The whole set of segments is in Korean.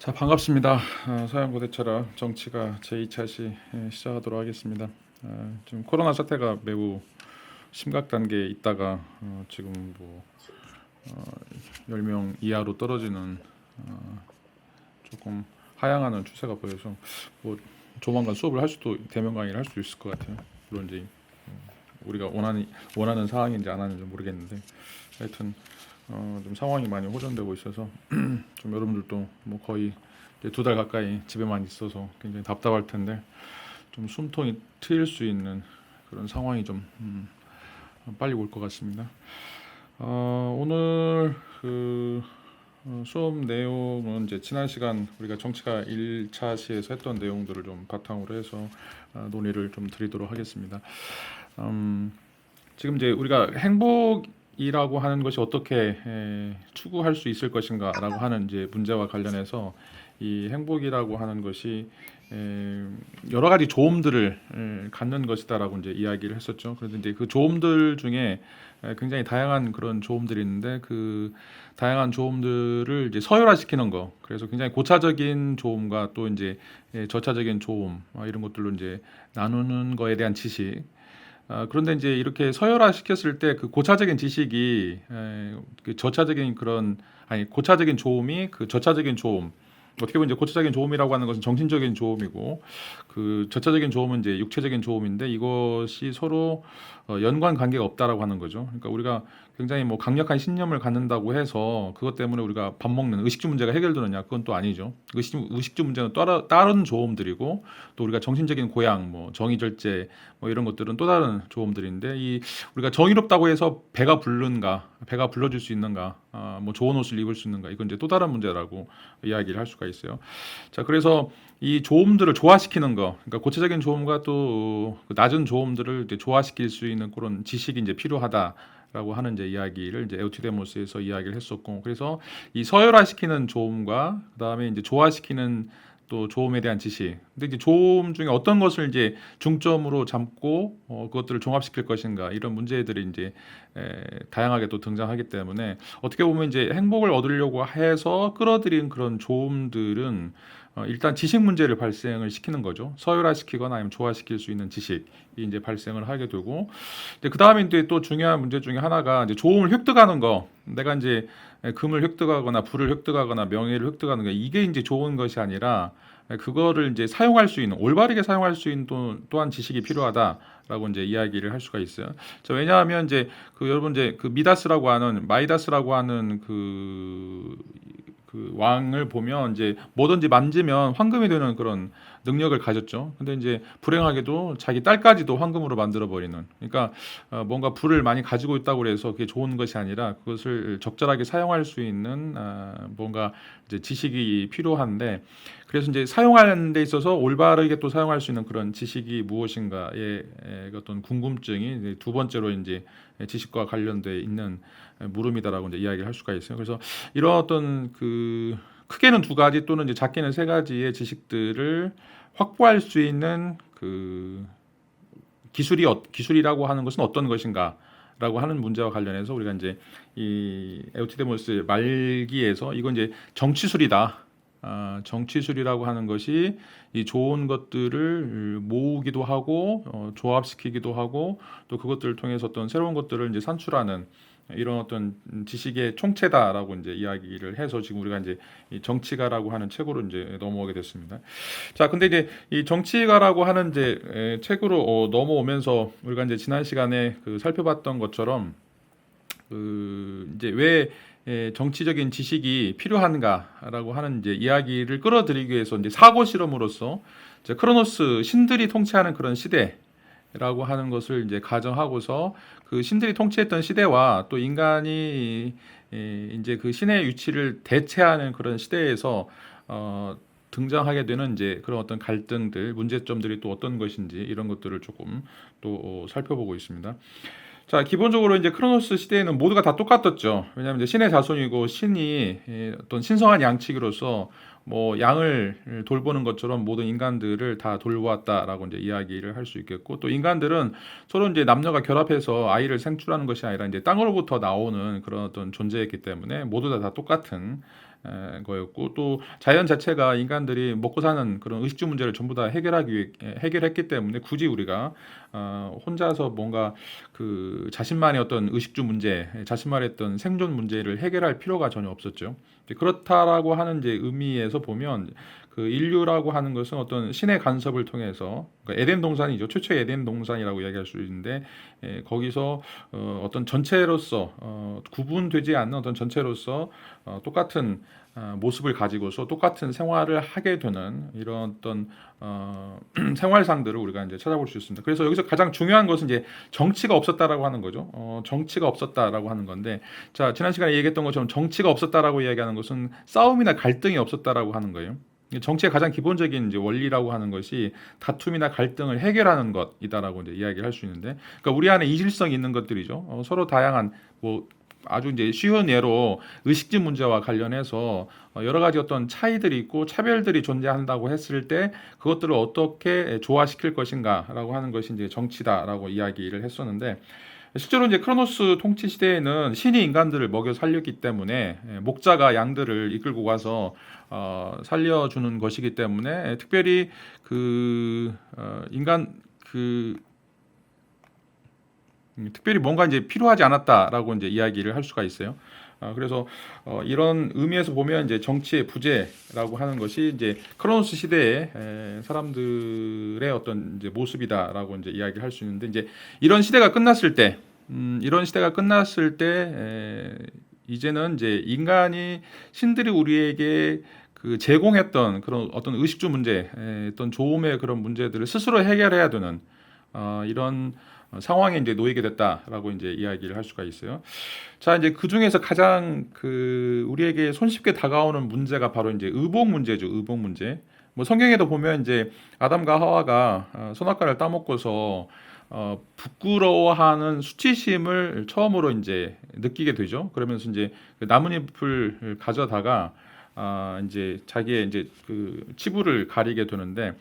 자, 반갑습니다. 서양고대철학 정치가 제2차 시 시작하도록 하겠습니다. 지금 코로나 사태가 매우 심각 단계에 있다가 지금 뭐 10명 이하로 떨어지는 조금 하향하는 추세가 보여서 뭐 조만간 수업을 할 수도 대면 강의를 할 수 있을 것 같아요. 물론 이제 우리가 원하는 상황인지 안 하는지 모르겠는데 하여튼 좀 상황이 많이 호전되고 있어서 좀 여러분들도 뭐 거의 2달 가까이 집에만 있어서 굉장히 답답할 텐데 좀 숨통이 트일 수 있는 그런 상황이 좀 빨리 올 것 같습니다. 오늘 수업 내용은 이제 지난 시간 우리가 정치가 1차 시에서 했던 내용들을 좀 바탕으로 해서 논의를 좀 드리도록 하겠습니다. 지금 이제 우리가 행복이라고 하는 것이 어떻게 추구할 수 있을 것인가라고 하는 이제 문제와 관련해서 이 행복이라고 하는 것이 여러 가지 조음들을 갖는 것이다라고 이제 이야기를 했었죠. 그래서 이제 그 조음들 중에 굉장히 다양한 그런 조음들이 있는데 그 다양한 조음들을 이제 서열화시키는 거. 그래서 굉장히 고차적인 조음과 또 이제 저차적인 조음 이런 것들로 이제 나누는 거에 대한 지식. 그런데 이제 이렇게 서열화 시켰을 때 그 고차적인 지식이 그 저차적인 그런 고차적인 조음이 그 저차적인 조음 어떻게 보면 이제 고차적인 조음이라고 하는 것은 정신적인 조음이고 그 저차적인 조음은 이제 육체적인 조음인데 이것이 서로 연관 관계가 없다라고 하는 거죠. 그러니까 우리가 굉장히 뭐 강력한 신념을 갖는다고 해서 그것 때문에 우리가 밥 먹는 의식주 문제가 해결되느냐 그건 또 아니죠. 의식주 문제는 다른 조음들이고 또 우리가 정신적인 고양, 뭐 정의절제 뭐 이런 것들은 또 다른 조음들인데 이 우리가 정의롭다고 해서 배가 부른가, 배가 불러줄 수 있는가, 뭐 좋은 옷을 입을 수 있는가 이건 이제 또 다른 문제라고 이야기를 할 수가 있어요. 자, 그래서 이 조음들을 조화시키는 거, 그러니까 고체적인 조음과 또 낮은 조음들을 이제 조화시킬 수 있는 그런 지식이 이제 필요하다라고 하는 이제 이야기를 이제 에우티데모스에서 이야기를 했었고, 그래서 이 서열화시키는 조음과 그다음에 이제 조화시키는 또 조음에 대한 지식. 근데 이제 조음 중에 어떤 것을 이제 중점으로 잡고 그것들을 종합시킬 것인가 이런 문제들이 이제 다양하게 또 등장하기 때문에 어떻게 보면 이제 행복을 얻으려고 해서 끌어들인 그런 조음들은 일단 지식 문제를 발생을 시키는 거죠. 서열화시키거나 아니면 조화시킬 수 있는 지식이 이제 발생을 하게 되고, 그 다음에 이제 또 중요한 문제 중에 하나가 이제 조음을 획득하는 거. 내가 이제 금을 획득하거나 부를 획득하거나 명예를 획득하는 거 이게 이제 좋은 것이 아니라 그거를 이제 사용할 수 있는 올바르게 사용할 수 있는 또한 지식이 필요하다라고 이제 이야기를 할 수가 있어요. 자, 왜냐하면 이제 그 여러분 이제 그 미다스라고 하는 마이다스라고 하는 그 왕을 보면 이제 뭐든지 만지면 황금이 되는 그런 능력을 가졌죠. 근데 이제 불행하게도 자기 딸까지도 황금으로 만들어 버리는. 그러니까 뭔가 부를 많이 가지고 있다고 그래서 그게 좋은 것이 아니라 그것을 적절하게 사용할 수 있는 뭔가 이제 지식이 필요한데 그래서 이제 사용하는 데 있어서 올바르게 또 사용할 수 있는 그런 지식이 무엇인가의 어떤 궁금증이 이제 두 번째로 이제 지식과 관련돼 있는 물음이다라고 이제 이야기를 할 수가 있어요. 그래서 이런 어떤 그 크게는 두 가지 또는 이제 작게는 세 가지의 지식들을 확보할 수 있는 그 기술이라고 하는 것은 어떤 것인가라고 하는 문제와 관련해서 우리가 이제 이 에우티데모스 말기에서 이건 이제 정치술이다. 정치술이라고 하는 것이 이 좋은 것들을 모으기도 하고 조합시키기도 하고 또 그것들을 통해서 어떤 새로운 것들을 이제 산출하는 이런 어떤 지식의 총체다라고 이제 이야기를 해서 지금 우리가 이제 이 정치가라고 하는 책으로 이제 넘어오게 됐습니다. 자, 근데 이제 이 정치가라고 하는 이제 책으로 넘어오면서 우리가 이제 지난 시간에 그 살펴봤던 것처럼 그 이제 왜 정치적인 지식이 필요한가라고 하는 이제 이야기를 끌어들이기 위해서 이제 사고 실험으로서 이제 크로노스 신들이 통치하는 그런 시대라고 하는 것을 이제 가정하고서 그 신들이 통치했던 시대와 또 인간이 이제 그 신의 위치를 대체하는 그런 시대에서 등장하게 되는 이제 그런 어떤 갈등들, 문제점들이 또 어떤 것인지 이런 것들을 조금 또 살펴보고 있습니다. 자, 기본적으로 이제 크로노스 시대에는 모두가 다 똑같았죠. 왜냐하면 이제 신의 자손이고 신이 어떤 신성한 양치기로서 뭐 양을 돌보는 것처럼 모든 인간들을 다 돌보았다라고 이제 이야기를 할 수 있겠고 또 인간들은 서로 이제 남녀가 결합해서 아이를 생출하는 것이 아니라 이제 땅으로부터 나오는 그런 어떤 존재였기 때문에 모두 다 똑같은 거였고, 또 자연 자체가 인간들이 먹고 사는 그런 의식주 문제를 전부 다 해결하기 위해 해결했기 때문에 굳이 우리가 혼자서 뭔가 그 자신만의 어떤 의식주 문제, 자신만의 어떤 생존 문제를 해결할 필요가 전혀 없었죠. 그렇다라고 하는 이제 의미에서 보면 그 인류라고 하는 것은 어떤 신의 간섭을 통해서, 그러니까 에덴 동산이죠. 최초의 에덴 동산이라고 이야기할 수 있는데, 거기서 어떤 전체로서 구분되지 않는 어떤 전체로서 똑같은 모습을 가지고서 똑같은 생활을 하게 되는 이런 어떤 생활상들을 우리가 이제 찾아볼 수 있습니다. 그래서 여기서 가장 중요한 것은 이제 정치가 없었다라고 하는 거죠. 정치가 없었다라고 하는 건데, 자, 지난 시간에 얘기했던 것처럼 정치가 없었다라고 이야기하는 것은 싸움이나 갈등이 없었다라고 하는 거예요. 정치의 가장 기본적인 이제 원리라고 하는 것이 다툼이나 갈등을 해결하는 것이다라고 이제 이야기를 할 수 있는데, 그러니까 우리 안에 이질성이 있는 것들이죠. 서로 다양한 뭐 아주 이제 쉬운 예로 의식주 문제와 관련해서 여러 가지 어떤 차이들이 있고 차별들이 존재한다고 했을 때 그것들을 어떻게 조화시킬 것인가라고 하는 것이 이제 정치다라고 이야기를 했었는데, 실제로 이제 크로노스 통치 시대에는 신이 인간들을 먹여 살렸기 때문에 목자가 양들을 이끌고 가서 살려주는 것이기 때문에 특별히 그 인간 그 특별히 뭔가 이제 필요하지 않았다라고 이제 이야기를 할 수가 있어요. 그래서 이런 의미에서 보면 이제 정치의 부재라고 하는 것이 이제 크로노스 시대의 사람들의 어떤 이제 모습이다라고 이제 이야기를 할 수 있는데, 이제 이런 시대가 끝났을 때, 이제는 이제 인간이 신들이 우리에게 그 제공했던 그런 어떤 의식주 문제, 어떤 조음의 그런 문제들을 스스로 해결해야 되는 이런 상황에 이제 놓이게 됐다라고 이제 이야기를 할 수가 있어요. 자, 이제 그 중에서 가장 그 우리에게 손쉽게 다가오는 문제가 바로 이제 의복 문제죠. 의복 문제. 뭐 성경에도 보면 이제 아담과 하와가 선악과를 따먹고서 부끄러워하는 수치심을 처음으로 이제 느끼게 되죠. 그러면서 이제 그 나뭇잎을 가져다가 이제 자기의 이제 그 치부를 가리게 되는데,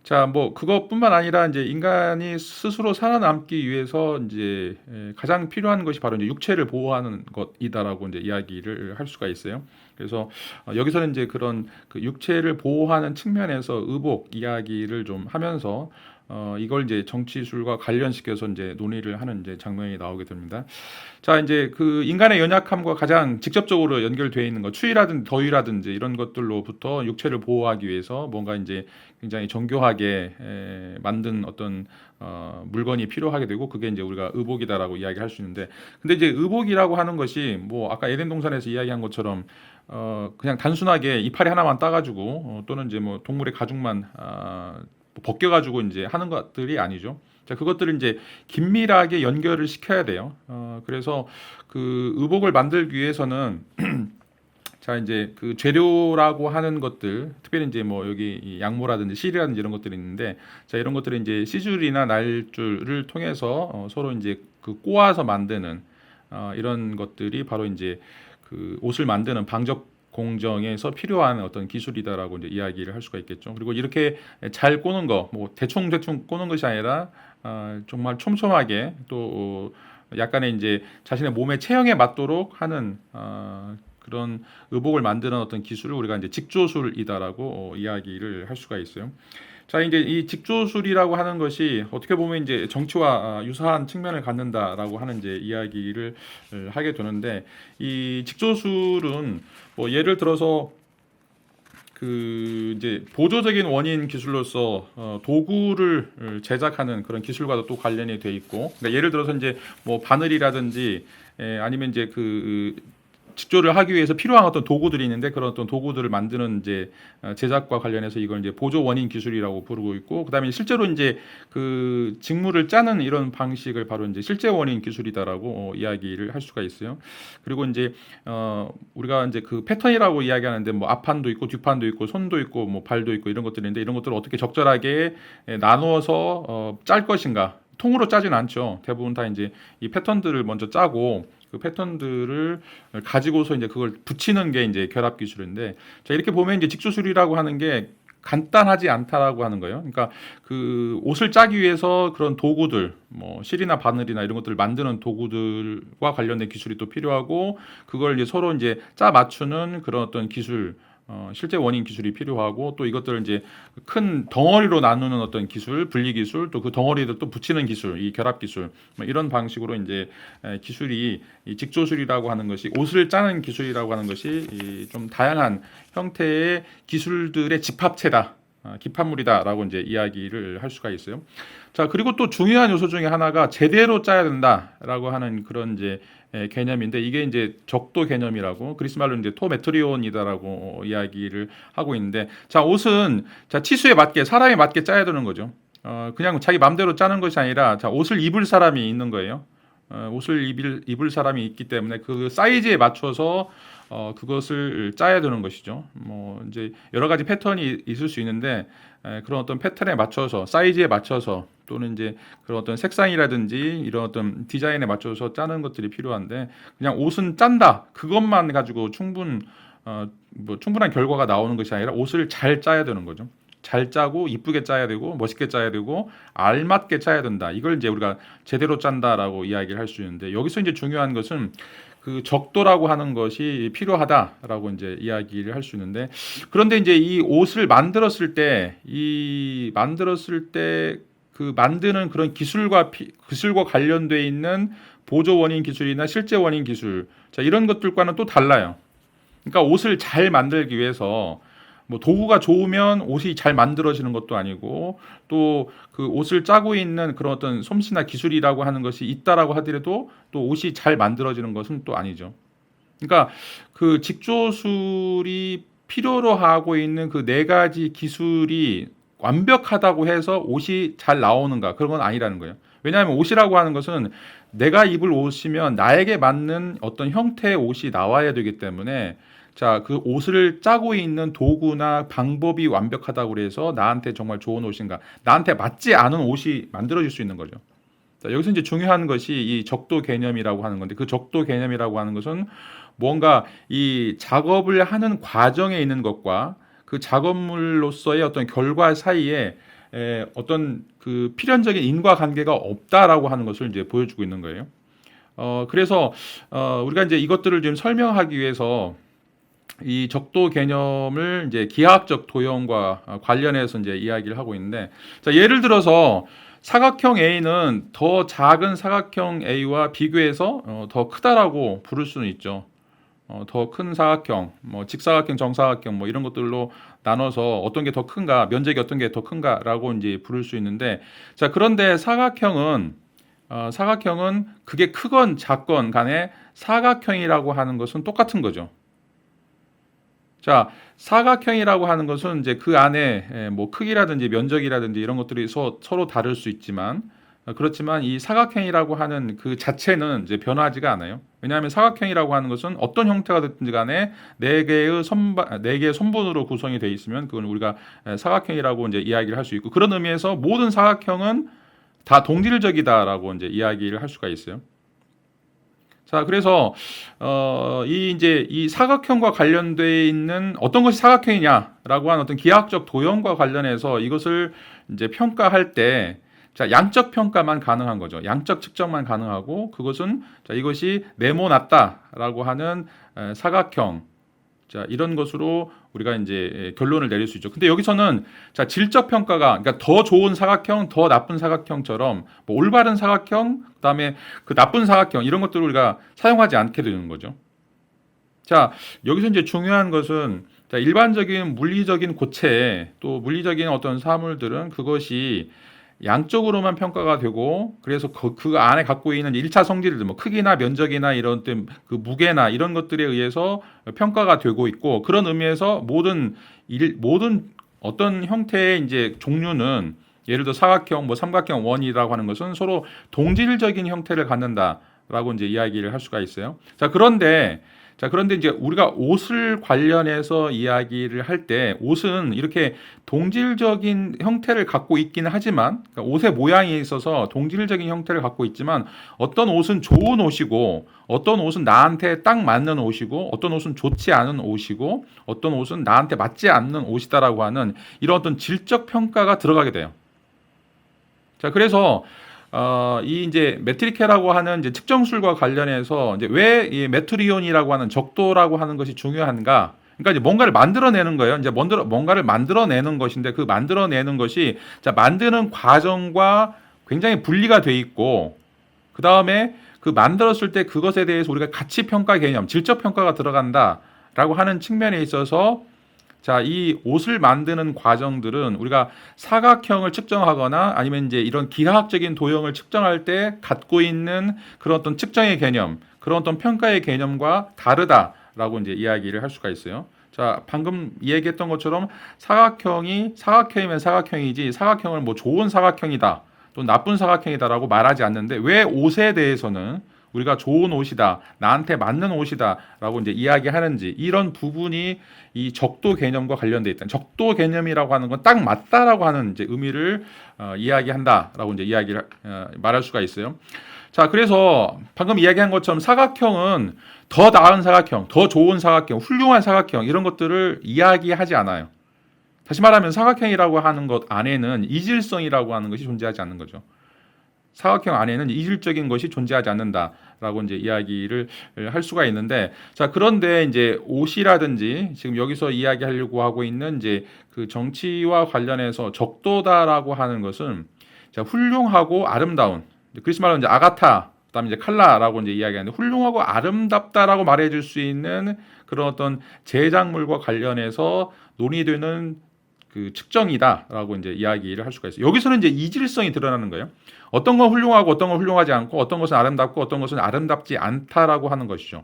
자, 뭐 그것뿐만 아니라 이제 인간이 스스로 살아남기 위해서 이제 가장 필요한 것이 바로 이제 육체를 보호하는 것이다라고 이제 이야기를 할 수가 있어요. 그래서 여기서는 이제 그런 그 육체를 보호하는 측면에서 의복 이야기를 좀 하면서 이걸 이제 정치술과 관련시켜서 이제 논의를 하는 이제 장면이 나오게 됩니다. 자, 이제 그 인간의 연약함과 가장 직접적으로 연결되어 있는 것, 추위라든지 더위라든지 이런 것들로부터 육체를 보호하기 위해서 뭔가 이제 굉장히 정교하게 만든 어떤 물건이 필요하게 되고, 그게 이제 우리가 의복이다라고 이야기할 수 있는데, 근데 이제 의복이라고 하는 것이 뭐 아까 에덴 동산에서 이야기한 것처럼 그냥 단순하게 이파리 하나만 따가지고 또는 이제 뭐 동물의 가죽만 벗겨가지고 이제 하는 것들이 아니죠. 자, 그것들을 이제 긴밀하게 연결을 시켜야 돼요. 그래서 그 의복을 만들기 위해서는 자, 이제 그 재료라고 하는 것들, 특별히 이제 뭐 여기 이 양모라든지 실이라든지 이런 것들이 있는데, 자, 이런 것들은 이제 시줄이나 날줄을 통해서 서로 이제 그 꼬아서 만드는 이런 것들이 바로 이제 그 옷을 만드는 방적 공정에서 필요한 어떤 기술이다라고 이제 이야기를 할 수가 있겠죠. 그리고 이렇게 잘 꼬는 거, 뭐 대충 꼬는 것이 아니라 정말 촘촘하게 또 약간의 이제 자신의 몸의 체형에 맞도록 하는 그런 의복을 만드는 어떤 기술을 우리가 이제 직조술이다라고 이야기를 할 수가 있어요. 자, 이제 이 직조술이라고 하는 것이 어떻게 보면 이제 정치와 유사한 측면을 갖는다라고 하는 이제 이야기를 하게 되는데, 이 직조술은 뭐 예를 들어서 그 이제 보조적인 원인 기술로서 도구를 제작하는 그런 기술과도 또 관련이 돼 있고, 그러니까 예를 들어서 이제 뭐 바늘이라든지 아니면 이제 그 직조를 하기 위해서 필요한 어떤 도구들이 있는데, 그런 어떤 도구들을 만드는 이제 제작과 관련해서 이걸 이제 보조 원인 기술이라고 부르고 있고, 그다음에 실제로 이제 그 직물을 짜는 이런 방식을 바로 이제 실제 원인 기술이다라고 이야기를 할 수가 있어요. 그리고 이제 우리가 이제 그 패턴이라고 이야기하는데, 뭐 앞판도 있고 뒷판도 있고 손도 있고 뭐 발도 있고 이런 것들인데, 이런 것들을 어떻게 적절하게 나누어서 짤 것인가. 통으로 짜진 않죠. 대부분 다 이제 이 패턴들을 먼저 짜고 그 패턴들을 가지고서 이제 그걸 붙이는 게 이제 결합 기술인데, 자, 이렇게 보면 이제 직조술이라고 하는 게 간단하지 않다라고 하는 거예요. 그러니까 그 옷을 짜기 위해서 그런 도구들, 뭐 실이나 바늘이나 이런 것들을 만드는 도구들과 관련된 기술이 또 필요하고, 그걸 이제 서로 이제 짜 맞추는 그런 어떤 기술, 실제 원인 기술이 필요하고, 또 이것들을 이제 큰 덩어리로 나누는 어떤 기술, 분리 기술, 또 그 덩어리를 또 붙이는 기술, 이 결합 기술, 뭐 이런 방식으로 이제 기술이, 이 직조술이라고 하는 것이, 옷을 짜는 기술이라고 하는 것이 좀 다양한 형태의 기술들의 집합체다, 기판물이다라고 이제 이야기를 할 수가 있어요. 자, 그리고 또 중요한 요소 중에 하나가 제대로 짜야 된다라고 하는 그런 이제 개념인데, 이게 이제 적도 개념이라고, 그리스 말로 이제 토메트리온이다라고 이야기를 하고 있는데, 자, 옷은 자 치수에 맞게, 사람에 맞게 짜야 되는 거죠. 그냥 자기 맘대로 짜는 것이 아니라, 자, 옷을 입을 사람이 있는 거예요. 옷을 입을 사람이 있기 때문에 그 사이즈에 맞춰서 그것을 짜야 되는 것이죠. 뭐 이제 여러 가지 패턴이 있을 수 있는데, 그런 어떤 패턴에 맞춰서, 사이즈에 맞춰서, 또는 이제 그런 어떤 색상이라든지 이런 어떤 디자인에 맞춰서 짜는 것들이 필요한데, 그냥 옷은 짠다, 그것만 가지고 뭐 충분한 결과가 나오는 것이 아니라 옷을 잘 짜야 되는 거죠. 잘 짜고 이쁘게 짜야 되고 멋있게 짜야 되고 알맞게 짜야 된다. 이걸 이제 우리가 제대로 짠다라고 이야기를 할 수 있는데, 여기서 이제 중요한 것은 그 적도라고 하는 것이 필요하다라고 이제 이야기를 할 수 있는데, 그런데 이제 이 옷을 만들었을 때 그 만드는 그런 기술과 관련돼 있는 보조 원인 기술이나 실제 원인 기술, 자, 이런 것들과는 또 달라요. 그러니까 옷을 잘 만들기 위해서 뭐 도구가 좋으면 옷이 잘 만들어지는 것도 아니고, 또 그 옷을 짜고 있는 그런 어떤 솜씨나 기술이라고 하는 것이 있다라고 하더라도 또 옷이 잘 만들어지는 것은 또 아니죠. 그러니까 그 직조술이 필요로 하고 있는 그 네 가지 기술이 완벽하다고 해서 옷이 잘 나오는가, 그런 건 아니라는 거예요. 왜냐하면 옷이라고 하는 것은 내가 입을 옷이면 나에게 맞는 어떤 형태의 옷이 나와야 되기 때문에, 자, 그 옷을 짜고 있는 도구나 방법이 완벽하다고 해서 나한테 정말 좋은 옷인가, 나한테 맞지 않은 옷이 만들어질 수 있는 거죠. 자, 여기서 이제 중요한 것이 이 적도 개념이라고 하는 건데, 그 적도 개념이라고 하는 것은 뭔가 이 작업을 하는 과정에 있는 것과 그 작업물로서의 어떤 결과 사이에 어떤 그 필연적인 인과관계가 없다라고 하는 것을 이제 보여주고 있는 거예요. 그래서 우리가 이제 이것들을 좀 설명하기 위해서 이 적도 개념을 이제 기하학적 도형과 관련해서 이제 이야기를 하고 있는데, 자, 예를 들어서 사각형 A는 더 작은 사각형 A와 비교해서 더 크다라고 부를 수는 있죠. 더 큰 사각형, 뭐 직사각형, 정사각형, 뭐 이런 것들로 나눠서 어떤 게 더 큰가, 면적이 어떤 게 더 큰가라고 이제 부를 수 있는데, 자, 그런데 사각형은 그게 크건 작건 간에 사각형이라고 하는 것은 똑같은 거죠. 자, 사각형이라고 하는 것은 이제 그 안에 뭐 크기라든지 면적이라든지 이런 것들이 서로 다를 수 있지만, 그렇지만 이 사각형이라고 하는 그 자체는 이제 변하지가 않아요. 왜냐하면 사각형이라고 하는 것은 어떤 형태가 됐든지 간에 네 개의 선분으로 구성이 되어 있으면 그건 우리가 사각형이라고 이제 이야기를 할 수 있고, 그런 의미에서 모든 사각형은 다 동질적이다라고 이제 이야기를 할 수가 있어요. 자, 그래서 이 사각형과 관련돼 있는 어떤 것이 사각형이냐라고 하는 어떤 기하학적 도형과 관련해서 이것을 이제 평가할 때, 자, 양적 평가만 가능한 거죠. 양적 측정만 가능하고, 그것은 자, 이것이 네모났다라고 하는 사각형, 자, 이런 것으로 우리가 이제 결론을 내릴 수 있죠. 근데 여기서는 자, 질적 평가가, 그러니까 더 좋은 사각형, 더 나쁜 사각형처럼 뭐 올바른 사각형, 그다음에 그 나쁜 사각형, 이런 것들을 우리가 사용하지 않게 되는 거죠. 자, 여기서 이제 중요한 것은, 자, 일반적인 물리적인 고체, 또 물리적인 어떤 사물들은 그것이 양적으로만 평가가 되고, 그래서 그 안에 갖고 있는 1차 성질들, 뭐 크기나 면적이나 이런 그 무게나 이런 것들에 의해서 평가가 되고 있고, 그런 의미에서 모든 어떤 형태의 이제 종류는, 예를 들어 사각형, 뭐 삼각형, 원이라고 하는 것은 서로 동질적인 형태를 갖는다라고 이제 이야기를 할 수가 있어요. 자, 그런데 자, 그런데 이제 우리가 옷을 관련해서 이야기를 할 때 옷은 이렇게 동질적인 형태를 갖고 있기는 하지만 그러니까 옷의 모양에 있어서 동질적인 형태를 갖고 있지만 어떤 옷은 좋은 옷이고 어떤 옷은 나한테 딱 맞는 옷이고 어떤 옷은 좋지 않은 옷이고 어떤 옷은 나한테 맞지 않는 옷이다라고 하는 이런 어떤 질적 평가가 들어가게 돼요. 자, 그래서 이 이제 메트리케라고 하는 이제 측정술과 관련해서 이제 왜 이 메트리온이라고 하는 적도라고 하는 것이 중요한가? 그러니까 이제 뭔가를 만들어내는 거예요. 이제 뭔가를 만들어내는 것인데 그 만들어내는 것이 자, 만드는 과정과 굉장히 분리가 돼 있고 그 다음에 그 만들었을 때 그것에 대해서 우리가 가치 평가 개념, 질적 평가가 들어간다라고 하는 측면에 있어서 자, 이 옷을 만드는 과정들은 우리가 사각형을 측정하거나 아니면 이제 이런 기하학적인 도형을 측정할 때 갖고 있는 그런 어떤 측정의 개념, 그런 어떤 평가의 개념과 다르다라고 이제 이야기를 할 수가 있어요. 자, 방금 이야기했던 것처럼 사각형이면 사각형이지 사각형을 뭐 좋은 사각형이다 또 나쁜 사각형이다라고 말하지 않는데 왜 옷에 대해서는 우리가 좋은 옷이다, 나한테 맞는 옷이다라고 이제 이야기하는지 이런 부분이 이 적도 개념과 관련돼 있다. 적도 개념이라고 하는 건 딱 맞다라고 하는 이제 의미를 이야기한다라고 이제 이야기를 말할 수가 있어요. 자, 그래서 방금 이야기한 것처럼 사각형은 더 나은 사각형, 더 좋은 사각형, 훌륭한 사각형 이런 것들을 이야기하지 않아요. 다시 말하면 사각형이라고 하는 것 안에는 이질성이라고 하는 것이 존재하지 않는 거죠. 사각형 안에는 이질적인 것이 존재하지 않는다라고 이제 이야기를 할 수가 있는데 자, 그런데 이제 옷이라든지 지금 여기서 이야기하려고 하고 있는 이제 그 정치와 관련해서 적도다라고 하는 것은 자, 훌륭하고 아름다운 그리스 말로 이제 아가타 그다음에 이제 칼라라고 이제 이야기하는데 훌륭하고 아름답다라고 말해줄 수 있는 그런 어떤 제작물과 관련해서 논의되는 그 측정이다라고 이제 이야기를 할 수가 있어요. 여기서는 이제 이질성이 드러나는 거예요. 어떤 건 훌륭하고 어떤 건 훌륭하지 않고 어떤 것은 아름답고 어떤 것은 아름답지 않다라고 하는 것이죠.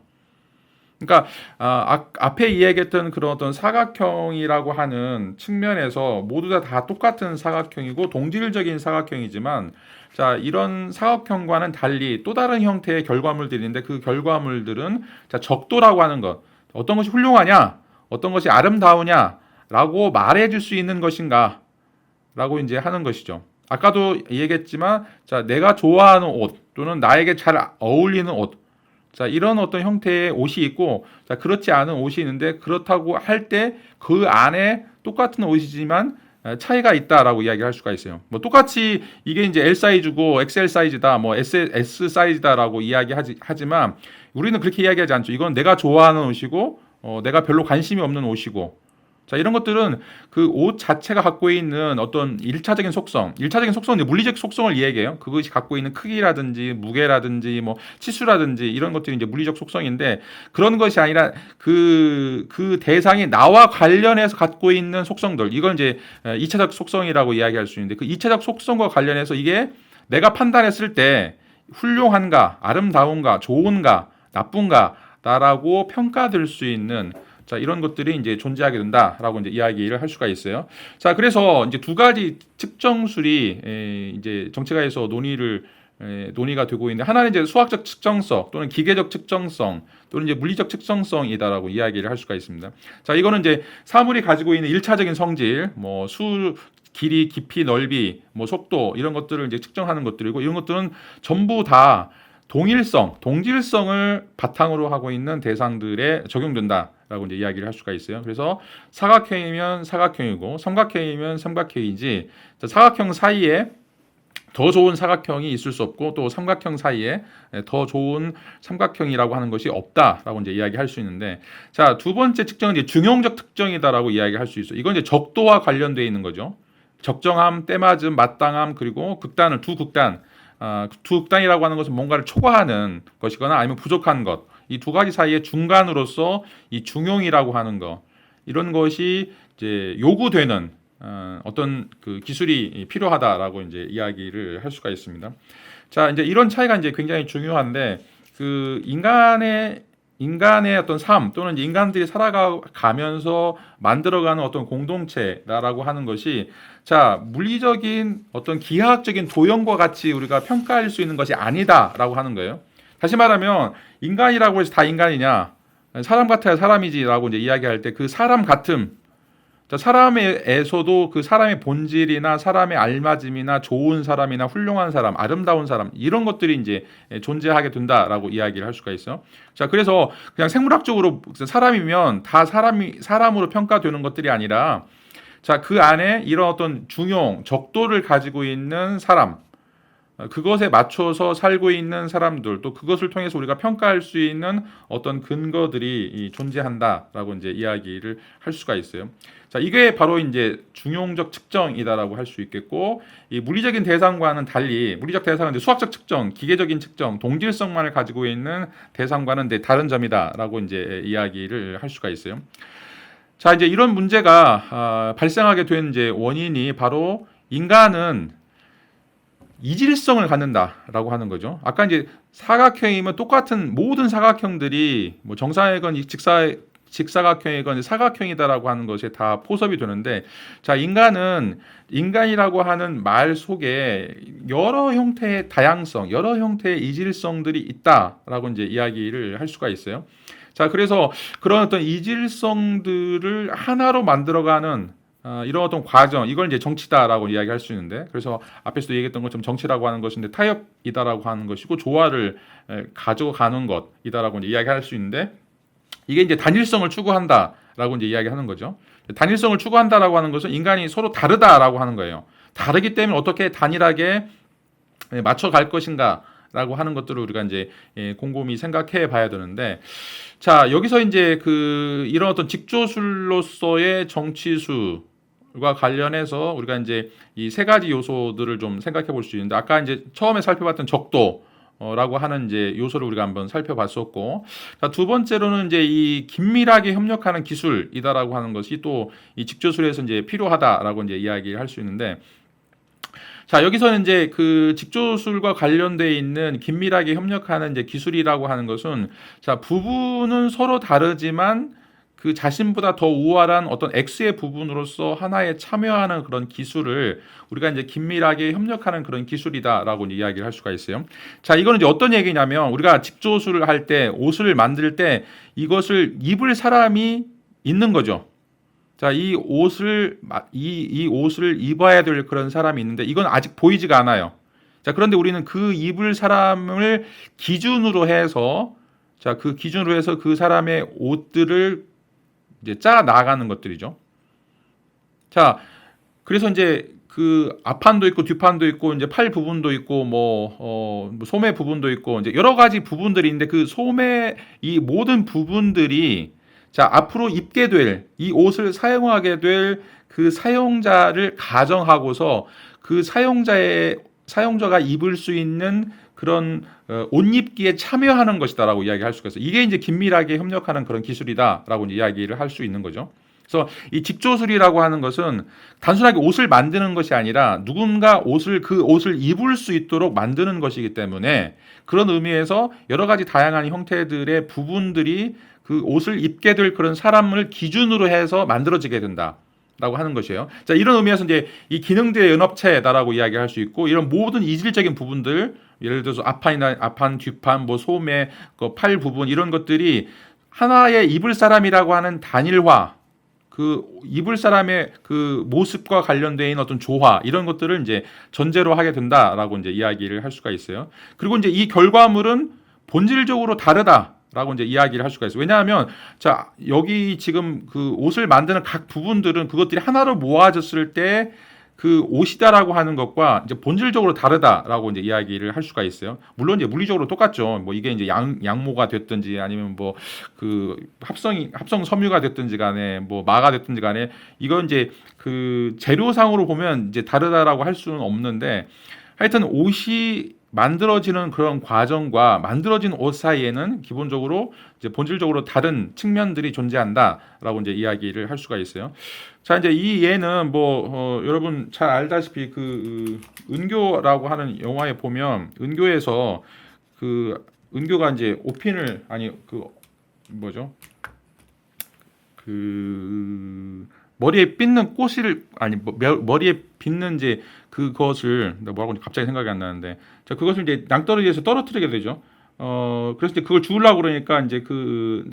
그러니까 앞에 이야기했던 그런 어떤 사각형이라고 하는 측면에서 모두 다 똑같은 사각형이고 동질적인 사각형이지만 자, 이런 사각형과는 달리 또 다른 형태의 결과물들인데 그 결과물들은 자, 적도라고 하는 것 어떤 것이 훌륭하냐 어떤 것이 아름다우냐 라고 말해줄 수 있는 것인가 라고 이제 하는 것이죠. 아까도 얘기했지만 자, 내가 좋아하는 옷 또는 나에게 잘 어울리는 옷 자, 이런 어떤 형태의 옷이 있고 자, 그렇지 않은 옷이 있는데 그렇다고 할 때 그 안에 똑같은 옷이지만 차이가 있다라고 이야기할 수가 있어요. 뭐 똑같이 이게 이제 L 사이즈고 XL 사이즈다, 뭐 S 사이즈다라고 이야기하지만 우리는 그렇게 이야기하지 않죠. 이건 내가 좋아하는 옷이고 내가 별로 관심이 없는 옷이고 자, 이런 것들은 그 옷 자체가 갖고 있는 어떤 일차적인 속성은 물리적 속성을 이야기해요. 그것이 갖고 있는 크기라든지 무게라든지 뭐 치수라든지 이런 것들이 이제 물리적 속성인데 그런 것이 아니라 그 대상이 나와 관련해서 갖고 있는 속성들 이건 이제 2차적 속성이라고 이야기할 수 있는데 그 2차적 속성과 관련해서 이게 내가 판단했을 때 훌륭한가, 아름다운가, 좋은가, 나쁜가라고 평가될 수 있는 자, 이런 것들이 이제 존재하게 된다라고 이제 이야기를 할 수가 있어요. 자, 그래서 이제 두 가지 측정술이 이제 정치가에서 논의가 되고 있는데 하나는 이제 수학적 측정성 또는 기계적 측정성 또는 이제 물리적 측정성이다라고 이야기를 할 수가 있습니다. 자, 이거는 이제 사물이 가지고 있는 1차적인 성질, 뭐 길이, 깊이, 넓이, 뭐 속도 이런 것들을 이제 측정하는 것들이고 이런 것들은 전부 다 동질성을 바탕으로 하고 있는 대상들에 적용된다라고 이제 이야기를 할 수가 있어요. 그래서 사각형이면 사각형이고 삼각형이면 삼각형이지 사각형 사이에 더 좋은 사각형이 있을 수 없고 또 삼각형 사이에 더 좋은 삼각형이라고 하는 것이 없다라고 이제 이야기할 수 있는데 자, 두 번째 측정은 이제 중용적 특정이다라고 이야기할 수 있어요. 이건 이제 적도와 관련되어 있는 거죠. 적정함, 때맞음, 마땅함 그리고 두 극단이라고 하는 것은 뭔가를 초과하는 것이거나 아니면 부족한 것. 이 두 가지 사이의 중간으로서 이 중용이라고 하는 것. 이런 것이 이제 요구되는 어떤 그 기술이 필요하다라고 이제 이야기를 할 수가 있습니다. 자, 이제 이런 차이가 이제 굉장히 중요한데 그 인간의 어떤 삶 또는 인간들이 살아가면서 만들어가는 어떤 공동체라고 하는 것이 자, 물리적인 어떤 기하학적인 도형과 같이 우리가 평가할 수 있는 것이 아니다라고 하는 거예요. 다시 말하면 인간이라고 해서 다 인간이냐? 사람 같아야 사람이지라고 이제 이야기할 때 그 사람 같음, 자, 사람에서도 그 사람의 본질이나 사람의 알맞음이나 좋은 사람이나 훌륭한 사람, 아름다운 사람 이런 것들이 이제 존재하게 된다라고 이야기를 할 수가 있어요. 자, 그래서 그냥 생물학적으로 사람이면 다 사람으로 평가되는 것들이 아니라, 자, 그 안에 이런 어떤 중용, 적도를 가지고 있는 사람, 그것에 맞춰서 살고 있는 사람들, 또 그것을 통해서 우리가 평가할 수 있는 어떤 근거들이 존재한다라고 이제 이야기를 할 수가 있어요. 자, 이게 바로 이제 중용적 측정이다라고 할 수 있겠고, 이 물리적인 대상과는 달리, 물리적 대상은 이제 수학적 측정, 기계적인 측정, 동질성만을 가지고 있는 대상과는 이제 다른 점이다라고 이제 이야기를 할 수가 있어요. 자, 이제 이런 문제가 발생하게 된 이제 원인이 바로 인간은 이질성을 갖는다라고 하는 거죠. 아까 이제 사각형이면 똑같은 모든 사각형들이 뭐 정사이건 직사각형이건 사각형이다라고 하는 것에 다 포섭이 되는데, 자, 인간이라고 하는 말 속에 여러 형태의 다양성, 여러 형태의 이질성들이 있다라고 이제 이야기를 할 수가 있어요. 자, 그래서 그런 어떤 이질성들을 하나로 만들어가는 이런 어떤 과정, 이걸 이제 정치다라고 이야기할 수 있는데, 그래서 앞에서도 얘기했던 것처럼 정치라고 하는 것인데 타협이다라고 하는 것이고 조화를 가져가는 것이다라고 이제 이야기할 수 있는데, 이게 이제 단일성을 추구한다라고 이제 이야기하는 거죠. 단일성을 추구한다라고 하는 것은 인간이 서로 다르다라고 하는 거예요. 다르기 때문에 어떻게 단일하게 맞춰갈 것인가라고 하는 것들을 우리가 이제 곰곰이 생각해 봐야 되는데, 자, 여기서 이제 이런 어떤 직조술로서의 정치수와 관련해서 우리가 이제 이 세 가지 요소들을 좀 생각해 볼 수 있는데, 아까 이제 처음에 살펴봤던 적도라고 하는 이제 요소를 우리가 한번 살펴봤었고, 자, 두 번째로는 이제 이 긴밀하게 협력하는 기술이다라고 하는 것이 또 이 직조술에서 이제 필요하다라고 이제 이야기를 할 수 있는데, 자, 여기서는 이제 그 직조술과 관련되어 있는 긴밀하게 협력하는 이제 기술이라고 하는 것은, 자, 부분은 서로 다르지만 그 자신보다 더 우월한 어떤 X의 부분으로서 하나에 참여하는 그런 기술을 우리가 이제 긴밀하게 협력하는 그런 기술이다라고 이야기를 할 수가 있어요. 자, 이거는 이제 어떤 얘기냐면, 우리가 직조술을 할 때, 옷을 만들 때 이것을 입을 사람이 있는 거죠. 자, 이 옷을 입어야 될 그런 사람이 있는데 이건 아직 보이지가 않아요. 자, 그런데 우리는 그 입을 사람을 기준으로 해서, 자, 그 기준으로 해서 그 사람의 옷들을 이제 짜 나가는 것들이죠. 자, 그래서 이제 그 앞판도 있고 뒷판도 있고 이제 팔 부분도 있고 뭐 소매 부분도 있고 이제 여러 가지 부분들이 있는데, 그 소매 이 모든 부분들이, 자, 앞으로 입게 될 이 옷을 사용하게 될 그 사용자를 가정하고서 그 사용자가 입을 수 있는 그런 옷 입기에 참여하는 것이다라고 이야기할 수가 있어요. 이게 이제 긴밀하게 협력하는 그런 기술이다라고 이제 이야기를 할 수 있는 거죠. 그래서 이 직조술이라고 하는 것은 단순하게 옷을 만드는 것이 아니라 누군가 그 옷을 입을 수 있도록 만드는 것이기 때문에, 그런 의미에서 여러 가지 다양한 형태들의 부분들이 그 옷을 입게 될 그런 사람을 기준으로 해서 만들어지게 된다라고 하는 것이에요. 자, 이런 의미에서 이제 이 기능들의 연합체다라고 이야기할 수 있고, 이런 모든 이질적인 부분들, 예를 들어서 앞판, 뒷판, 뭐 소매, 팔 부분 이런 것들이 하나의 입을 사람이라고 하는 단일화, 그 입을 사람의 그 모습과 관련된 있는 어떤 조화, 이런 것들을 이제 전제로 하게 된다라고 이제 이야기를 할 수가 있어요. 그리고 이제 이 결과물은 본질적으로 다르다라고 이제 이야기를 할 수가 있어요. 왜냐하면, 자, 여기 지금 그 옷을 만드는 각 부분들은 그것들이 하나로 모아졌을 때 그 옷이다라고 하는 것과 이제 본질적으로 다르다라고 이제 이야기를 할 수가 있어요. 물론 이제 물리적으로 똑같죠. 뭐 이게 이제 양모가 됐든지 아니면 뭐 그 합성 섬유가 됐든지 간에 뭐 마가 됐든지 간에, 이건 이제 그 재료상으로 보면 이제 다르다라고 할 수는 없는데, 하여튼 옷이 만들어지는 그런 과정과 만들어진 옷 사이에는 기본적으로 이제 본질적으로 다른 측면들이 존재한다라고 이제 이야기를 할 수가 있어요. 자, 이제 이 예는 뭐 여러분 잘 알다시피 그 은교라고 하는 영화에 보면, 은교에서 그 은교가 이제 옷핀을, 아니 그 뭐죠? 그 머리에 빗는 꽃을, 아니 머리에 빗는 이제 그것을, 뭐라고 갑자기 생각이 안 나는데, 자, 그것을 이제 낭떠러지에서 떨어뜨리게 되죠. 그래서 이제 그걸 주우려고 그러니까 이제 그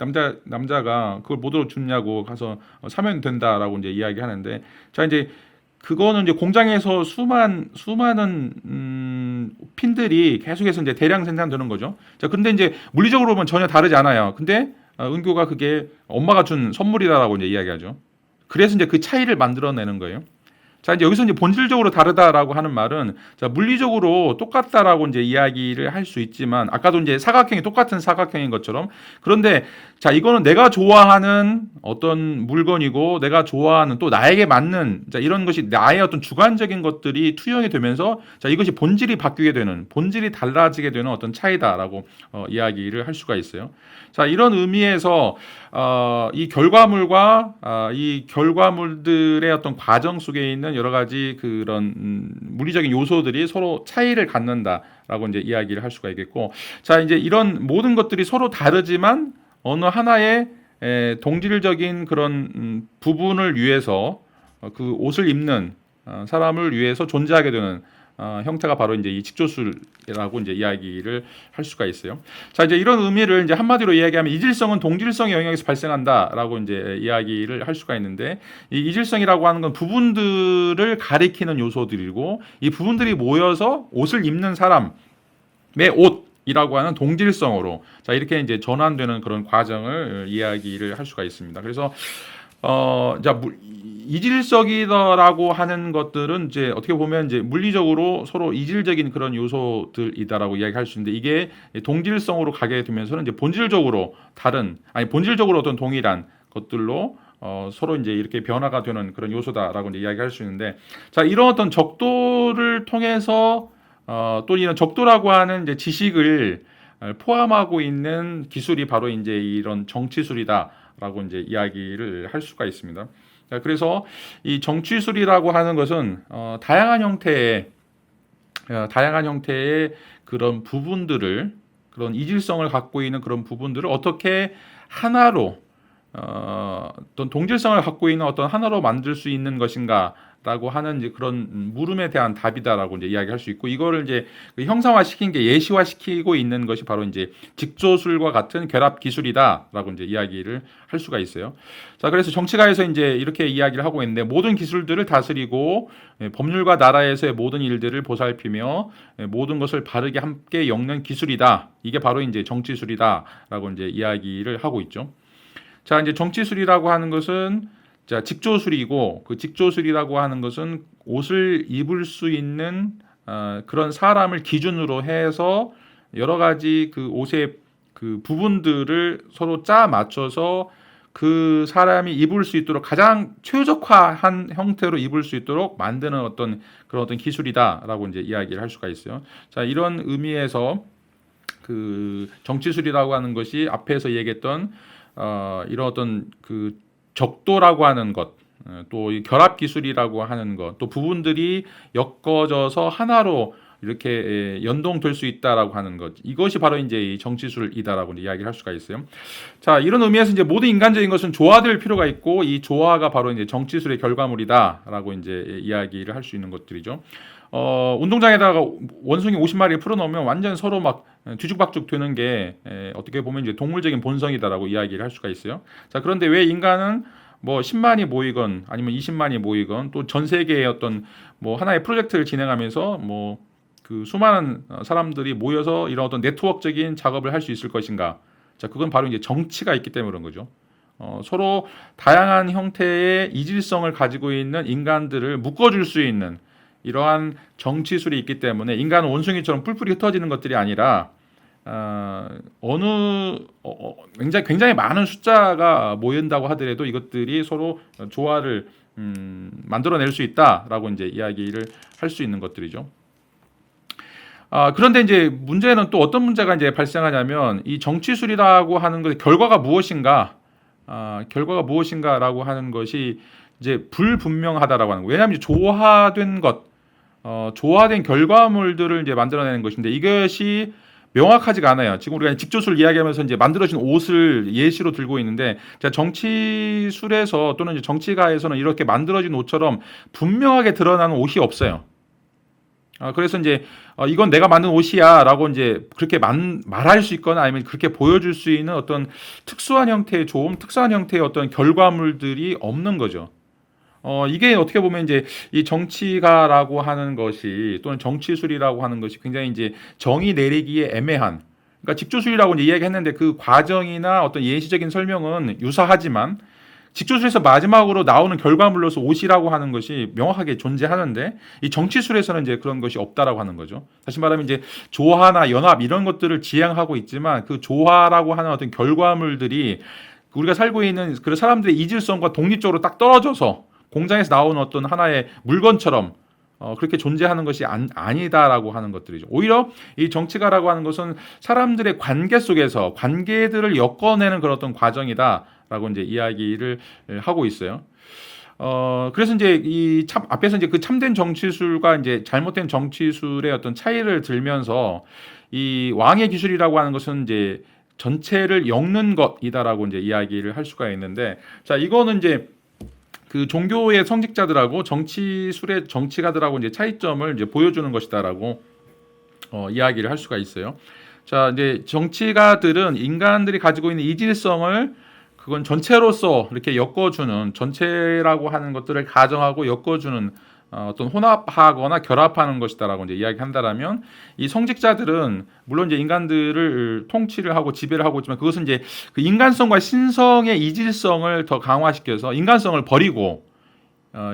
남자가 그걸 못 주냐고 가서 사면 된다라고 이제 이야기하는데, 자 이제 그거는 이제 공장에서 수많은 핀들이 계속해서 이제 대량 생산되는 거죠. 자 근데 이제 물리적으로 보면 전혀 다르지 않아요. 근데 은교가 그게 엄마가 준 선물이다라고 이제 이야기하죠. 그래서 이제 그 차이를 만들어내는 거예요. 자, 이제 여기서 이제 본질적으로 다르다라고 하는 말은, 자, 물리적으로 똑같다라고 이제 이야기를 할 수 있지만, 아까도 이제 사각형이 똑같은 사각형인 것처럼, 그런데, 자, 이거는 내가 좋아하는 어떤 물건이고, 내가 좋아하는 또 나에게 맞는, 자, 이런 것이 나의 어떤 주관적인 것들이 투영이 되면서, 자, 이것이 본질이 바뀌게 되는, 본질이 달라지게 되는 어떤 차이다라고 이야기를 할 수가 있어요. 자, 이런 의미에서, 이 결과물과 이 결과물들의 어떤 과정 속에 있는 여러 가지 그런 물리적인 요소들이 서로 차이를 갖는다라고 이제 이야기를 할 수가 있겠고, 자 이제 이런 모든 것들이 서로 다르지만 어느 하나의 동질적인 그런 부분을 위해서 그 옷을 입는 사람을 위해서 존재하게 되는 형태가 바로 이제 이 직조술이라고 이제 이야기를 할 수가 있어요. 자, 이제 이런 의미를 이제 한마디로 이야기하면 이질성은 동질성의 영역에서 발생한다라고 이제 이야기를 할 수가 있는데, 이 이질성이라고 하는 건 부분들을 가리키는 요소들이고, 이 부분들이 모여서 옷을 입는 사람의 옷이라고 하는 동질성으로, 자 이렇게 이제 전환되는 그런 과정을 이야기를 할 수가 있습니다. 그래서 자, 이질적이다라고 하는 것들은 이제 어떻게 보면 이제 물리적으로 서로 이질적인 그런 요소들이다라고 이야기할 수 있는데, 이게 동질성으로 가게 되면서는 이제 본질적으로 본질적으로 어떤 동일한 것들로 서로 이제 이렇게 변화가 되는 그런 요소다라고 이제 이야기할 수 있는데, 자, 이런 어떤 적도를 통해서 또 이런 적도라고 하는 이제 지식을 포함하고 있는 기술이 바로 이제 이런 정치술이다라고 이제 이야기를 할 수가 있습니다. 그래서 이 정치술이라고 하는 것은 다양한 형태의 그런 부분들을, 그런 이질성을 갖고 있는 그런 부분들을 어떻게 하나로 어떤 동질성을 갖고 있는 어떤 하나로 만들 수 있는 것인가라고 하는 이제 그런 물음에 대한 답이다라고 이제 이야기할 수 있고, 이거를 이제 형상화시킨 게 예시화시키고 있는 것이 바로 이제 직조술과 같은 결합 기술이다라고 이제 이야기를 할 수가 있어요. 자, 그래서 정치가에서 이제 이렇게 이야기를 하고 있는데, 모든 기술들을 다스리고 법률과 나라에서의 모든 일들을 보살피며 모든 것을 바르게 함께 엮는 기술이다. 이게 바로 이제 정치술이다라고 이제 이야기를 하고 있죠. 자, 이제 정치술이라고 하는 것은 자, 직조술이고, 그 직조술이라고 하는 것은 옷을 입을 수 있는 그런 사람을 기준으로 해서 여러 가지 그 옷의 그 부분들을 서로 짜 맞춰서 그 사람이 입을 수 있도록 가장 최적화한 형태로 입을 수 있도록 만드는 어떤 그런 어떤 기술이다라고 이제 이야기를 할 수가 있어요. 자, 이런 의미에서 그 정치술이라고 하는 것이 앞에서 얘기했던 이런 어떤 그 적도라고 하는 것, 또 결합 기술이라고 하는 것, 또 부분들이 엮어져서 하나로 이렇게 연동될 수 있다라고 하는 것, 이것이 바로 이제 이 정치술이다라고 이야기를 할 수가 있어요. 자, 이런 의미에서 이제 모든 인간적인 것은 조화될 필요가 있고, 이 조화가 바로 이제 정치술의 결과물이다라고 이제 이야기를 할 수 있는 것들이죠. 운동장에다가 원숭이 50마리 풀어놓으면 완전 서로 막 뒤죽박죽 되는 게 어떻게 보면 이제 동물적인 본성이다라고 이야기를 할 수가 있어요. 자, 그런데 왜 인간은 뭐 10만이 모이건 아니면 20만이 모이건 또 전 세계의 어떤 뭐 하나의 프로젝트를 진행하면서 뭐 그 수많은 사람들이 모여서 이런 어떤 네트워크적인 작업을 할 수 있을 것인가? 자, 그건 바로 이제 정치가 있기 때문에 그런 거죠. 서로 다양한 형태의 이질성을 가지고 있는 인간들을 묶어줄 수 있는 이러한 정치술이 있기 때문에 인간은 원숭이처럼 뿔뿔이 흩어지는 것들이 아니라 굉장히 많은 숫자가 모인다고 하더라도 이것들이 서로 조화를 만들어낼 수 있다라고 이제 이야기를 할 수 있는 것들이죠. 그런데 이제 문제는 또 어떤 문제가 이제 발생하냐면, 이 정치술이라고 하는 것의 결과가 무엇인가라고 하는 것이 이제 불분명하다라고 하는 거예요. 왜냐하면 조화된 결과물들을 이제 만들어내는 것인데, 이것이 명확하지가 않아요. 지금 우리가 직조술 이야기하면서 이제 만들어진 옷을 예시로 들고 있는데, 자, 정치술에서 또는 이제 정치가에서는 이렇게 만들어진 옷처럼 분명하게 드러나는 옷이 없어요. 그래서 이제 이건 내가 만든 옷이야라고 이제 그렇게 말할 수 있거나 아니면 그렇게 보여줄 수 있는 어떤 특수한 형태의 조음, 특수한 형태의 어떤 결과물들이 없는 거죠. 이게 어떻게 보면 이제 이 정치가라고 하는 것이 또는 정치술이라고 하는 것이 굉장히 이제 정의 내리기에 애매한, 그러니까 직조술이라고 이제 이야기했는데 그 과정이나 어떤 예시적인 설명은 유사하지만 직조술에서 마지막으로 나오는 결과물로서 옷이라고 하는 것이 명확하게 존재하는데 이 정치술에서는 이제 그런 것이 없다라고 하는 거죠. 다시 말하면 이제 조화나 연합 이런 것들을 지향하고 있지만 그 조화라고 하는 어떤 결과물들이 우리가 살고 있는 그 사람들의 이질성과 독립적으로 딱 떨어져서 공장에서 나오는 어떤 하나의 물건처럼 그렇게 존재하는 것이 아니다라고 하는 것들이죠. 오히려 이 정치가라고 하는 것은 사람들의 관계 속에서 관계들을 엮어내는 그런 어떤 과정이다라고 이제 이야기를 하고 있어요. 그래서 이제 앞에서 이제 그 참된 정치술과 이제 잘못된 정치술의 어떤 차이를 들면서 이 왕의 기술이라고 하는 것은 이제 전체를 엮는 것이다라고 이제 이야기를 할 수가 있는데, 자, 이거는 이제 그 종교의 성직자들하고 정치술의 정치가들하고 이제 차이점을 이제 보여주는 것이다라고 이야기를 할 수가 있어요. 자, 이제 정치가들은 인간들이 가지고 있는 이질성을 그건 전체로서 이렇게 엮어주는, 전체라고 하는 것들을 가정하고 엮어주는 어떤 혼합하거나 결합하는 것이다라고 이제 이야기한다라면, 이 성직자들은 물론 이제 인간들을 통치를 하고 지배를 하고 있지만 그것은 이제 그 인간성과 신성의 이질성을 더 강화시켜서 인간성을 버리고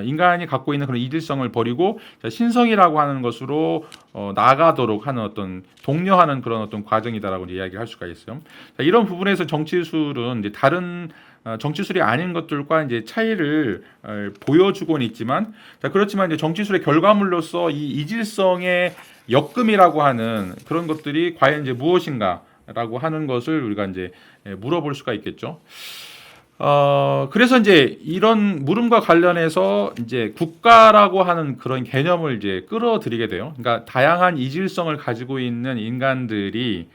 인간이 갖고 있는 그런 이질성을 버리고 신성이라고 하는 것으로 나아가도록 하는 어떤 독려하는 그런 어떤 과정이다라고 이제 이야기를 할 수가 있어요. 자, 이런 부분에서 정치술은 이제 다른 정치술이 아닌 것들과 이제 차이를 보여주고는 있지만, 자, 그렇지만 이제 정치술의 결과물로서 이 이질성의 역금이라고 하는 그런 것들이 과연 이제 무엇인가라고 하는 것을 우리가 이제 물어볼 수가 있겠죠. 그래서 이제 이런 물음과 관련해서 이제 국가라고 하는 그런 개념을 이제 끌어들이게 돼요. 그러니까 다양한 이질성을 가지고 있는 인간들이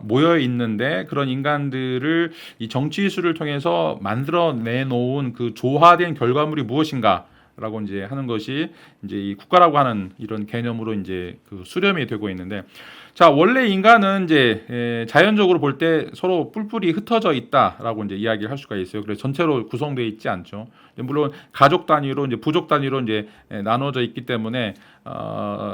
모여 있는데 그런 인간들을 이 정치술을 통해서 만들어내 놓은 그 조화된 결과물이 무엇인가라고 이제 하는 것이 이제 이 국가라고 하는 이런 개념으로 이제 그 수렴이 되고 있는데, 자, 원래 인간은 이제 자연적으로 볼 때 서로 뿔뿔이 흩어져 있다라고 이제 이야기를 할 수가 있어요. 그래서 전체로 구성되어 있지 않죠. 물론 가족 단위로 이제 부족 단위로 이제 나눠져 있기 때문에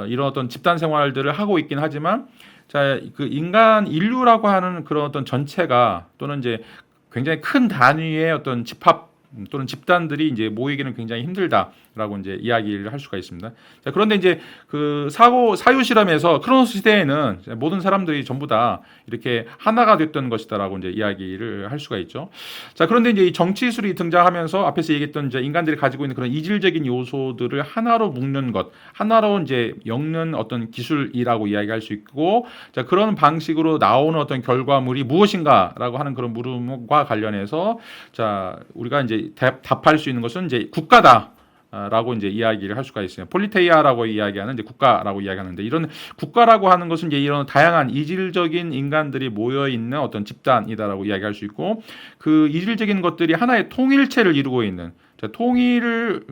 이런 어떤 집단 생활들을 하고 있긴 하지만, 자, 그 인간 인류라고 하는 그런 어떤 전체가 또는 이제 굉장히 큰 단위의 어떤 집합 또는 집단들이 이제 모이기는 굉장히 힘들다라고 이제 이야기를 할 수가 있습니다. 자, 그런데 이제 그 사유 실험에서 크로노스 시대에는 모든 사람들이 전부 다 이렇게 하나가 됐던 것이다라고 이제 이야기를 할 수가 있죠. 자, 그런데 이제 이 정치술이 등장하면서 앞에서 얘기했던 이제 인간들이 가지고 있는 그런 이질적인 요소들을 하나로 묶는 것, 하나로 이제 엮는 어떤 기술이라고 이야기할 수 있고, 자, 그런 방식으로 나오는 어떤 결과물이 무엇인가라고 하는 그런 물음과 관련해서, 자, 우리가 이제 답할 수 있는 것은 이제 국가다라고 이제 이야기를 할 수가 있어요. 폴리테이아라고 이야기하는 이제 국가라고 이야기하는데, 이런 국가라고 하는 것은 이제 이런 다양한 이질적인 인간들이 모여 있는 어떤 집단이다라고 이야기할 수 있고, 그 이질적인 것들이 하나의 통일체를 이루고 있는, 자, 통일을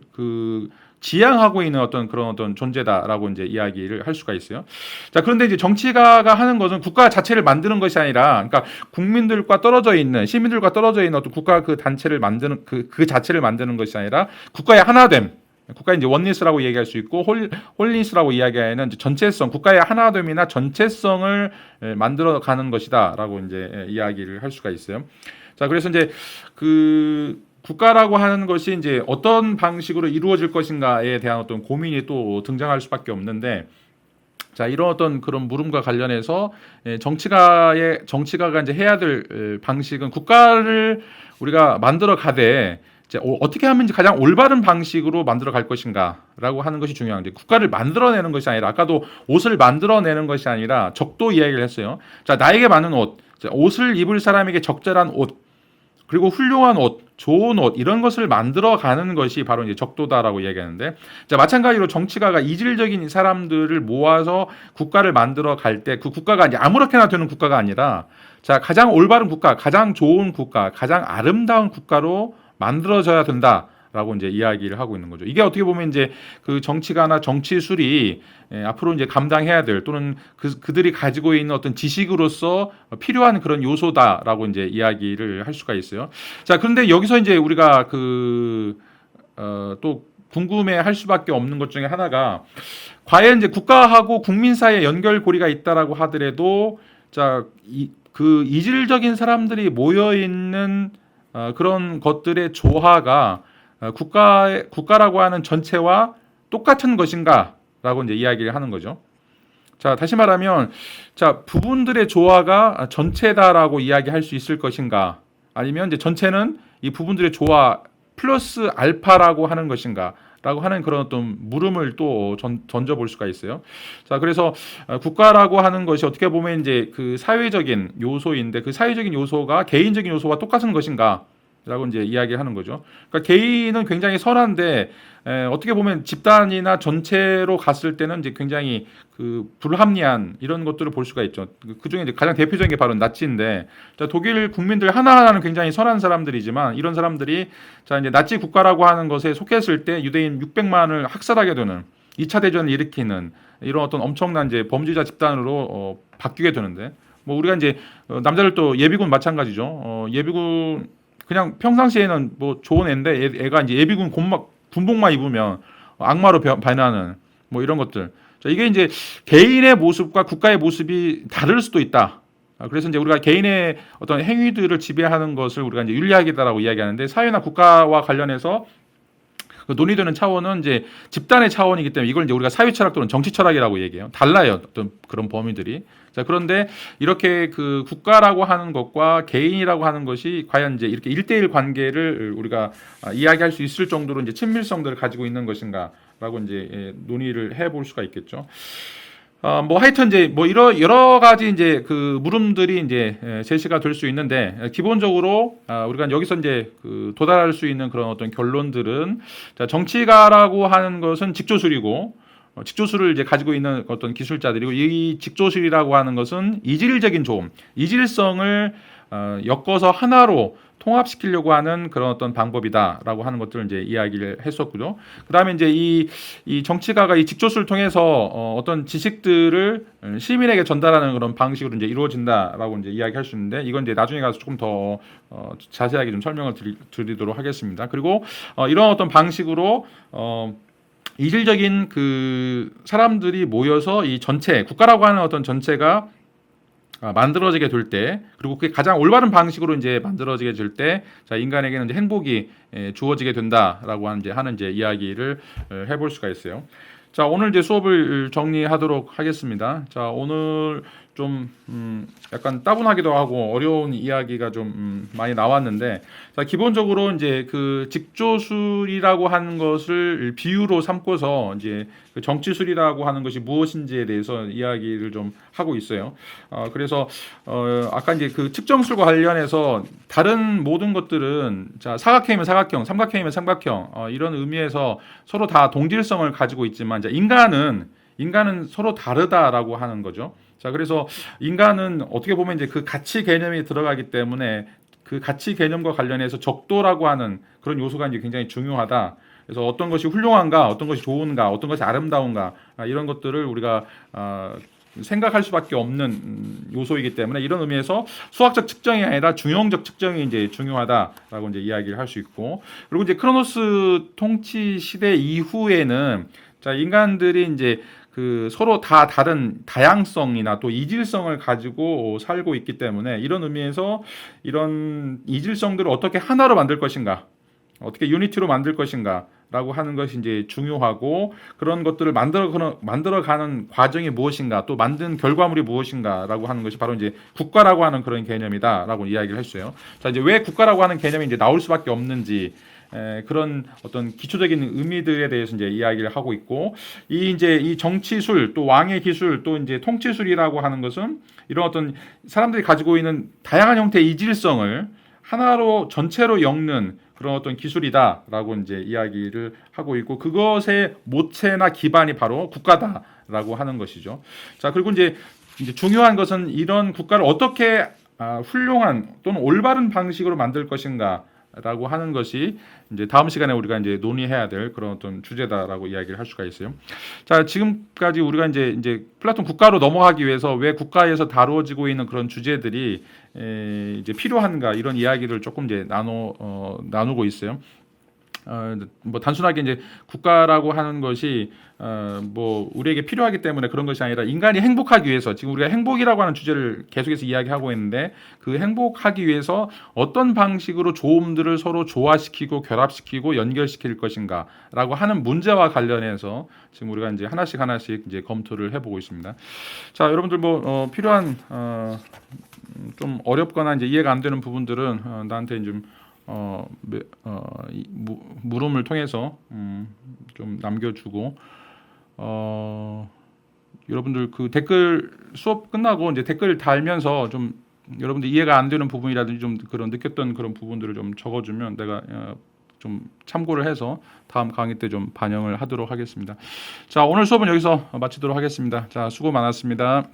지향하고 있는 어떤 그런 어떤 존재다라고 이제 이야기를 할 수가 있어요. 자, 그런데 이제 정치가가 하는 것은 국가 자체를 만드는 것이 아니라, 그러니까 국민들과 떨어져 있는, 시민들과 떨어져 있는 어떤 국가 그 단체를 만드는 그 자체를 만드는 것이 아니라 국가의 하나됨, 국가의 이제 원리스라고 얘기할 수 있고 홀리스라고 이야기하는 전체성, 국가의 하나됨이나 전체성을 만들어가는 것이다라고 이제 이야기를 할 수가 있어요. 자, 그래서 이제 국가라고 하는 것이 이제 어떤 방식으로 이루어질 것인가에 대한 어떤 고민이 또 등장할 수밖에 없는데, 자, 이런 어떤 그런 물음과 관련해서 정치가가 이제 해야 될 방식은 국가를 우리가 만들어 가되 이제 어떻게 하면 가장 올바른 방식으로 만들어 갈 것인가라고 하는 것이 중요한데, 국가를 만들어내는 것이 아니라, 아까도 옷을 만들어내는 것이 아니라 적도 이야기를 했어요. 자, 나에게 맞는 옷, 옷을 입을 사람에게 적절한 옷, 그리고 훌륭한 옷, 좋은 옷, 이런 것을 만들어가는 것이 바로 이제 적도다라고 이야기하는데, 자, 마찬가지로 정치가가 이질적인 사람들을 모아서 국가를 만들어 갈 때 그 국가가 이제 아무렇게나 되는 국가가 아니라, 자, 가장 올바른 국가, 가장 좋은 국가, 가장 아름다운 국가로 만들어져야 된다. 라고 이제 이야기를 하고 있는 거죠. 이게 어떻게 보면 이제 그 정치가나 정치술이 앞으로 이제 감당해야 될 또는 그들이 가지고 있는 어떤 지식으로서 필요한 그런 요소다라고 이제 이야기를 할 수가 있어요. 자, 그런데 여기서 이제 우리가 또 궁금해할 수밖에 없는 것 중에 하나가 과연 이제 국가하고 국민 사이에 연결고리가 있다라고 하더라도 자, 그 이질적인 사람들이 모여 있는 그런 것들의 조화가 국가라고 하는 전체와 똑같은 것인가라고 이제 이야기를 하는 거죠. 자, 다시 말하면 자, 부분들의 조화가 전체다라고 이야기할 수 있을 것인가? 아니면 이제 전체는 이 부분들의 조화 플러스 알파라고 하는 것인가? 라고 하는 그런 어떤 물음을 또 던져볼 수가 있어요. 자, 그래서 국가라고 하는 것이 어떻게 보면 이제 그 사회적인 요소인데 그 사회적인 요소가 개인적인 요소와 똑같은 것인가? 라고 이제 이야기하는 거죠. 그러니까 개인은 굉장히 선한데 어떻게 보면 집단이나 전체로 갔을 때는 이제 굉장히 그 불합리한 이런 것들을 볼 수가 있죠. 그 중에 이제 가장 대표적인 게 바로 나치인데, 자, 독일 국민들 하나하나는 굉장히 선한 사람들이지만 이런 사람들이 자, 이제 나치 국가라고 하는 것에 속했을 때 유대인 600만을 학살하게 되는 2차 대전을 일으키는 이런 어떤 엄청난 이제 범죄자 집단으로 바뀌게 되는데, 뭐 우리가 이제 남자들도 예비군 마찬가지죠. 예비군 그냥 평상시에는 뭐 좋은 애인데 애가 이제 예비군 군복만 입으면 악마로 변하는 뭐 이런 것들. 자, 이게 이제 개인의 모습과 국가의 모습이 다를 수도 있다. 그래서 이제 우리가 개인의 어떤 행위들을 지배하는 것을 우리가 이제 윤리학이다라고 이야기하는데 사회나 국가와 관련해서 그 논의되는 차원은 이제 집단의 차원이기 때문에 이걸 이제 우리가 사회 철학 또는 정치 철학이라고 얘기해요. 달라요. 어떤 그런 범위들이. 자, 그런데 이렇게 그 국가라고 하는 것과 개인이라고 하는 것이 과연 이제 이렇게 1대1 관계를 우리가 이야기할 수 있을 정도로 이제 친밀성들을 가지고 있는 것인가라고 이제 논의를 해볼 수가 있겠죠. 뭐 하여튼 이제 뭐 여러 가지 이제 그 물음들이 이제 제시가 될 수 있는데 기본적으로 우리가 여기서 이제 그 도달할 수 있는 그런 어떤 결론들은 자, 정치가라고 하는 것은 직조술이고 직조술을 이제 가지고 있는 어떤 기술자들이고 이 직조술이라고 하는 것은 이질적인 조음, 이질성을 엮어서 하나로 통합시키려고 하는 그런 어떤 방법이다라고 하는 것들을 이제 이야기를 했었고요. 그다음에 이제 이 정치가가 이 직조술을 통해서 어떤 지식들을 시민에게 전달하는 그런 방식으로 이제 이루어진다라고 이제 이야기할 수 있는데 이건 이제 나중에 가서 조금 더 자세하게 좀 설명을 드리도록 하겠습니다. 그리고 이런 어떤 방식으로 이질적인 그 사람들이 모여서 이 전체 국가라고 하는 어떤 전체가 만들어지게 될 때, 그리고 그게 가장 올바른 방식으로 이제 만들어지게 될 때, 자, 인간에게는 이제 행복이 주어지게 된다라고 하는 이제 이야기를 해볼 수가 있어요. 자, 오늘 이제 수업을 정리하도록 하겠습니다. 자, 오늘 좀 약간 따분하기도 하고 어려운 이야기가 좀 많이 나왔는데, 자, 기본적으로 이제 그 직조술이라고 하는 것을 비유로 삼고서 이제 그 정치술이라고 하는 것이 무엇인지에 대해서 이야기를 좀 하고 있어요. 그래서 아까 이제 그 측정술과 관련해서 다른 모든 것들은 자, 사각형이면 사각형, 삼각형이면 삼각형 이런 의미에서 서로 다 동질성을 가지고 있지만 이제 인간은 서로 다르다라고 하는 거죠. 자, 그래서 인간은 어떻게 보면 이제 그 가치 개념이 들어가기 때문에 그 가치 개념과 관련해서 적도라고 하는 그런 요소가 이제 굉장히 중요하다. 그래서 어떤 것이 훌륭한가, 어떤 것이 좋은가, 어떤 것이 아름다운가 이런 것들을 우리가 생각할 수밖에 없는 요소이기 때문에 이런 의미에서 수학적 측정이 아니라 중형적 측정이 이제 중요하다라고 이제 이야기를 할 수 있고, 그리고 이제 크로노스 통치 시대 이후에는 자, 인간들이 이제 그 서로 다 다른 다양성이나 또 이질성을 가지고 살고 있기 때문에 이런 의미에서 이런 이질성들을 어떻게 하나로 만들 것인가, 어떻게 유니티로 만들 것인가라고 하는 것이 이제 중요하고, 그런 것들을 만들어가는 과정이 무엇인가, 또 만든 결과물이 무엇인가라고 하는 것이 바로 이제 국가라고 하는 그런 개념이다라고 이야기를 했어요. 자, 이제 왜 국가라고 하는 개념이 이제 나올 수밖에 없는지. 그런 어떤 기초적인 의미들에 대해서 이제 이야기를 하고 있고, 이 정치술 또 왕의 기술 또 이제 통치술이라고 하는 것은 이런 어떤 사람들이 가지고 있는 다양한 형태의 이질성을 하나로 전체로 엮는 그런 어떤 기술이다라고 이제 이야기를 하고 있고, 그것의 모체나 기반이 바로 국가다라고 하는 것이죠. 자, 그리고 이제 중요한 것은 이런 국가를 어떻게 훌륭한 또는 올바른 방식으로 만들 것인가 라고 하는 것이 이제 다음 시간에 우리가 이제 논의해야 될 그런 어떤 주제다라고 이야기를 할 수가 있어요. 자, 지금까지 우리가 이제 플라톤 국가로 넘어가기 위해서 왜 국가에서 다루어지고 있는 그런 주제들이 이제 필요한가 이런 이야기를 조금 이제 나누고 있어요. 뭐 단순하게 이제 국가라고 하는 것이 뭐 우리에게 필요하기 때문에 그런 것이 아니라 인간이 행복하기 위해서 지금 우리가 행복이라고 하는 주제를 계속해서 이야기하고 있는데 그 행복하기 위해서 어떤 방식으로 좋음들을 서로 조화시키고 결합시키고 연결시킬 것인가라고 하는 문제와 관련해서 지금 우리가 이제 하나씩 이제 검토를 해보고 있습니다. 자, 여러분들 뭐 필요한 좀 어렵거나 이제 이해가 안 되는 부분들은 나한테 좀 물음을 통해서 좀 남겨주고 여러분들 그 댓글 수업 끝나고 이제 댓글 달면서 좀 여러분들 이해가 안 되는 부분이라든지 좀 그런 느꼈던 그런 부분들을 좀 적어주면 내가 좀 참고를 해서 다음 강의 때 좀 반영을 하도록 하겠습니다. 자, 오늘 수업은 여기서 마치도록 하겠습니다. 자, 수고 많았습니다.